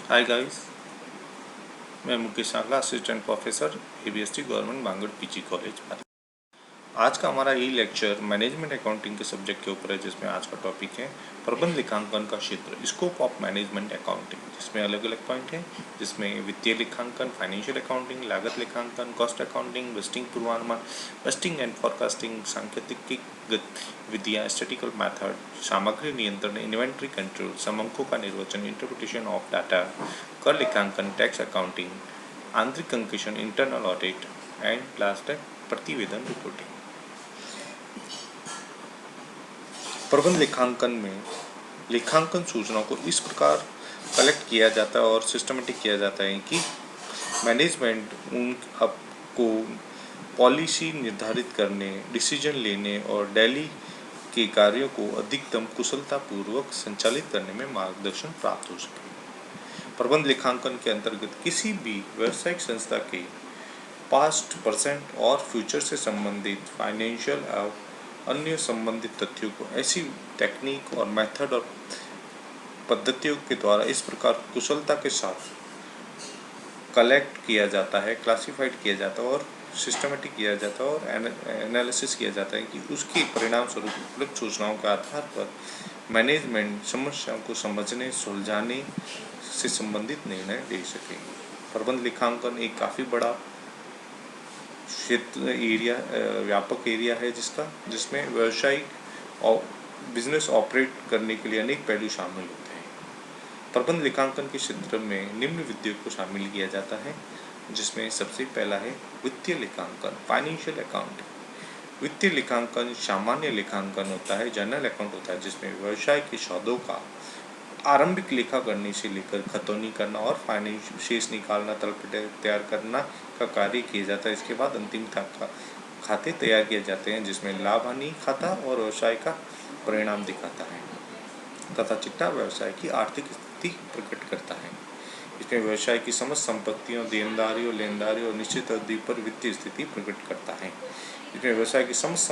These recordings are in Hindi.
हाय गाइस, मैं Mukesh Angla, assistant professor ABST government Bangur PG college. आज का हमारा ये लेक्चर मैनेजमेंट अकाउंटिंग के सब्जेक्ट के ऊपर है, जिसमें आज का टॉपिक है प्रबंध लेखांकन का क्षेत्र, स्कोप ऑफ मैनेजमेंट अकाउंटिंग, जिसमें अलग अलग पॉइंट हैं, जिसमें वित्तीय लेखांकन, फाइनेंशियल अकाउंटिंग, लागत लेखांकन, कॉस्ट अकाउंटिंग, बजटिंग पूर्वानुमान, बजटिंग एंड फोरकास्टिंग, सांख्यिकीय विधियाँ, स्टैटिस्टिकल मेथड, सामग्री नियंत्रण, इन्वेंट्री कंट्रोल, समंकों का निर्वचन, इंटरप्रिटेशन ऑफ डाटा, कर लेखांकन, टैक्स अकाउंटिंग, आंतरिक अंकेक्षण, इंटरनल ऑडिट एंड लास्ट है प्रतिवेदन रिपोर्टिंग। प्रबंध लेखांकन में लेखांकन सूचनाओं को इस प्रकार कलेक्ट किया जाता है और सिस्टमेटिक किया जाता है कि मैनेजमेंट उन आपको पॉलिसी निर्धारित करने, डिसीजन लेने और डेली के कार्यों को अधिकतम कुशलतापूर्वक संचालित करने में मार्गदर्शन प्राप्त हो सके। प्रबंध लेखांकन के अंतर्गत किसी भी व्यावसायिक संस्था के पास्ट, प्रेजेंट और फ्यूचर से संबंधित फाइनेंशियल और अन्य संबंधित तथ्यों को ऐसी टेक्निक और मेथड और पद्धतियों के द्वारा इस प्रकार कुशलता के साथ कलेक्ट किया जाता है, क्लासिफाइड किया जाता है और सिस्टमेटिक किया जाता है और एनालिसिस किया जाता है कि उसके परिणाम स्वरूप उपलब्ध सूचनाओं के आधार पर मैनेजमेंट समस्याओं को समझने, सुलझाने से संबंधित निर्णय ले सकेगी। प्रबंध लेखांकन एक काफ़ी बड़ा क्षेत्र एरिया, व्यापक एरिया है जिसमें व्यावसायिक और बिजनेस ऑपरेट करने के लिए अनेक पहलू शामिल होते हैं। प्रबंध लेखांकन के क्षेत्र में निम्न विधियों को शामिल किया जाता है, जिसमें सबसे पहला है वित्तीय लेखांकन, फाइनेंशियल अकाउंटिंग। वित्तीय लेखांकन सामान्य लेखांकन होता है, जनरल अकाउंट होता है, जिसमें व्यवसाय के सौदों का आरंभिक लेखा करने से लेकर खतौनी करना और फाइनेंस शेष निकालना, तलपट तैयार करना का कार्य किया जाता है। इसके बाद अंतिम खाते तैयार किए जाते हैं, जिसमें लाभ हानि खाता और व्यवसाय का परिणाम दिखाता है तथा चिट्ठा व्यवसाय की आर्थिक स्थिति प्रकट करता है। इसमें व्यवसाय की समस्त संपत्तियों, देनदारियों, लेनदारियों और निश्चित अवधि पर वित्तीय स्थिति प्रकट करता है। इसमें व्यवसाय की समस्त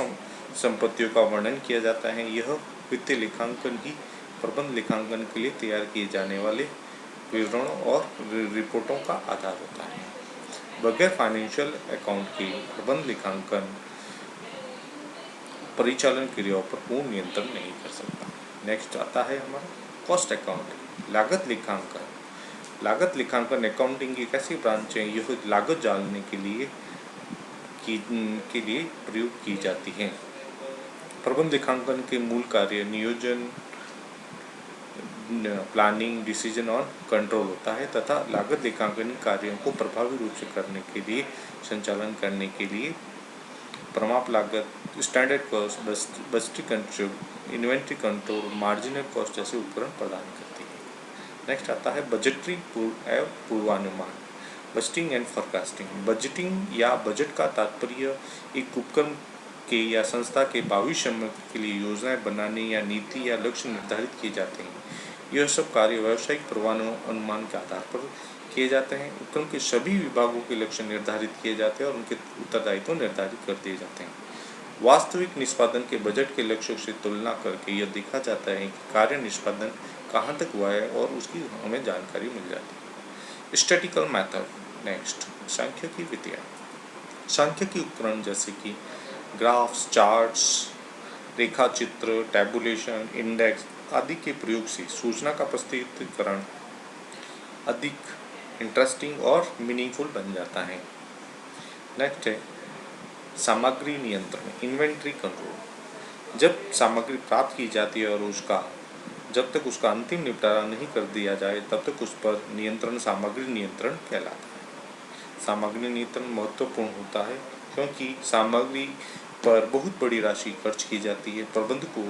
संपत्तियों का वर्णन किया जाता है। यह वित्तीय लेखांकन की प्रबंध लेखांकन के लिए तैयार किए जाने वाले विवरणों और रिपोर्टों का आधार होता है। बगैर फाइनेंशियल अकाउंट के प्रबंध लेखांकन परिचालन क्रियाओं पर पूर्ण नियंत्रण नहीं कर सकता। नेक्स्ट आता है हमारा कॉस्ट अकाउंटिंग, लागत लेखांकन। लागत लेखांकन अकाउंटिंग की एक ऐसी ब्रांच है, यह लागत जानने के लिए प्रयोग की जाती है। प्रबंध लेखांकन के मूल कार्य नियोजन, प्लानिंग, डिसीजन और कंट्रोल होता है तथा लागत लेखांकन कार्यों को प्रभावी रूप से करने के लिए, संचालन करने के लिए प्रमाप लागत, standard cost, budgeting control, inventory control, marginal cost जैसे उपकरण प्रदान करती है। नेक्स्ट आता है बजटरी पूर्वानुमान, बजटिंग एंड फोरकास्टिंग। बजटिंग या बजट का तात्पर्य एक उपक्रम के या संस्था के भविष्य के लिए योजनाएं बनाने या नीति या लक्ष्य निर्धारित किए जाते हैं। यह सब कार्य व्यावसायिक पूर्वानुमान के आधार पर किए जाते हैं। उपक्रम के सभी विभागों के लक्ष्य निर्धारित किए जाते हैं और उनके उत्तरदायित्व निर्धारित कर दिए जाते हैं। वास्तविक निष्पादन के बजट के लक्ष्यों से तुलना करके यह देखा जाता है कि कार्य निष्पादन कहाँ तक हुआ है और उसकी हमें जानकारी मिल जाती है। Statistical method. नेक्स्ट सांख्यिकीय विधियाँ। सांख्यिकीय उपकरण जैसे कि ग्राफ्स, चार्ट्स, रेखा चित्र, टैबुलेशन, इंडेक्स आदि के प्रयोग से सूचना का प्रस्तुतीकरण अधिक इंटरेस्टिंग और मीनिंगफुल बन जाता है। नेक्स्ट है सामग्री नियंत्रण, इन्वेंट्री कंट्रोल। जब सामग्री प्राप्त की जाती है और जब तक उसका अंतिम निपटारा नहीं कर दिया जाए, तब तक उस पर नियंत्रण सामग्री नियंत्रण कहलाता है। सामग्री नियंत्रण महत्वपूर्ण होता है क्योंकि सामग्री पर बहुत बड़ी राशि खर्च की जाती है। प्रबंध को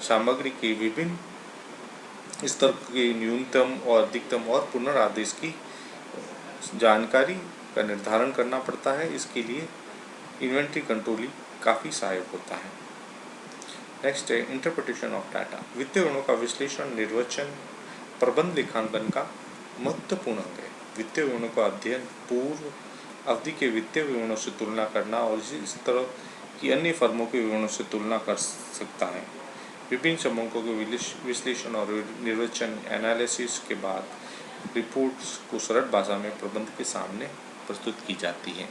सामग्री के विभिन्न स्तर के न्यूनतम और अधिकतम और पुनरादेश की जानकारी का निर्धारण करना पड़ता है। इसके लिए इन्वेंट्री कंट्रोलिंग काफ़ी सहायक होता है। नेक्स्ट है इंटरप्रिटेशन ऑफ डाटा, वित्तीय विवरणों का विश्लेषण, निर्वचन प्रबंध लेखांकन का महत्वपूर्ण अंग है। वित्तीय विवरणों का अध्ययन पूर्व अवधि के वित्तीय विवरणों से तुलना करना और इस तरह की अन्य फर्मों के विवरणों से तुलना कर सकता है। विभिन्न समूहों के विश्लेषण और निर्वचन एनालिसिस के बाद रिपोर्ट्स को सरल भाषा में प्रबंध के सामने प्रस्तुत की जाती हैं।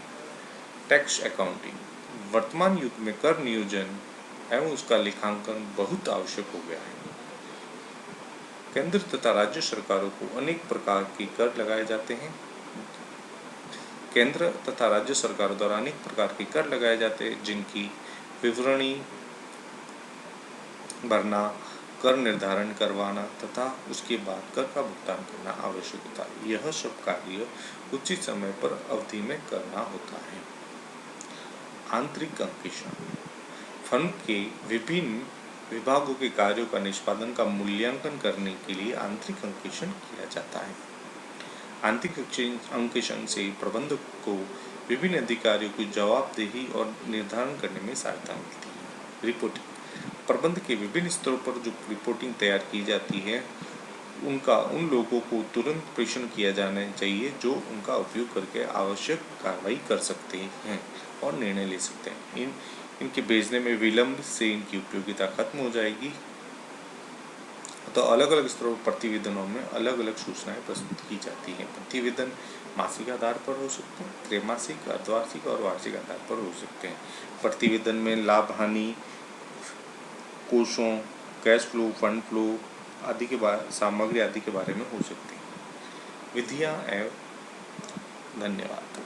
टैक्स अकाउंटिंग, वर्तमान युग में कर नियोजन एवं उसका लेखांकन बहुत आवश्यक हो गया है। केंद्र तथा राज्य सरकारों को अनेक प्रकार के कर लगाए जाते हैं। केंद्र तथा राज्य सरकारों द्वारा अनेक प्रकार के कर लगाए जाते हैं, जिनकी विवरणी भरना, कर निर्धारण करवाना तथा उसके बाद कर का भुगतान करना आवश्यक होता है। यह सब कार्य उचित समय पर अवधि में करना होता है। आंतरिक अंकेक्षण, फर्म के विभिन्न विभागों के कार्यों का निष्पादन का मूल्यांकन करने के लिए आंतरिक अंकेक्षण किया जाता है। आंतरिक अंकेक्षण से प्रबंधक को विभिन्न अधिकारियों की जवाबदेही और निर्धारण करने में सहायता मिलती है। रिपोर्टिंग, प्रबंध के विभिन्न स्तरों पर जो रिपोर्टिंग तैयार की जाती है उनका उन लोगों को तुरंत प्रेषण किया जाना चाहिए जो उनका उपयोग करके आवश्यक कार्रवाई कर सकते हैं और निर्णय ले सकते हैं। इनके भेजने में विलंब से इनकी उपयोगिता खत्म हो जाएगी। तो अलग अलग स्तरों पर प्रतिवेदनों में अलग अलग सूचनाएं प्रस्तुत की जाती हैं। प्रतिवेदन मासिक आधार पर हो सकते हैं, त्रैमासिक, अर्धवार्षिक और वार्षिक आधार पर हो सकते हैं। प्रतिवेदन में लाभ हानि, कोषों, कैश फ्लो, फंड फ्लो आदि के सामग्री आदि के बारे में हो सकती है। विधियां एवं धन्यवाद।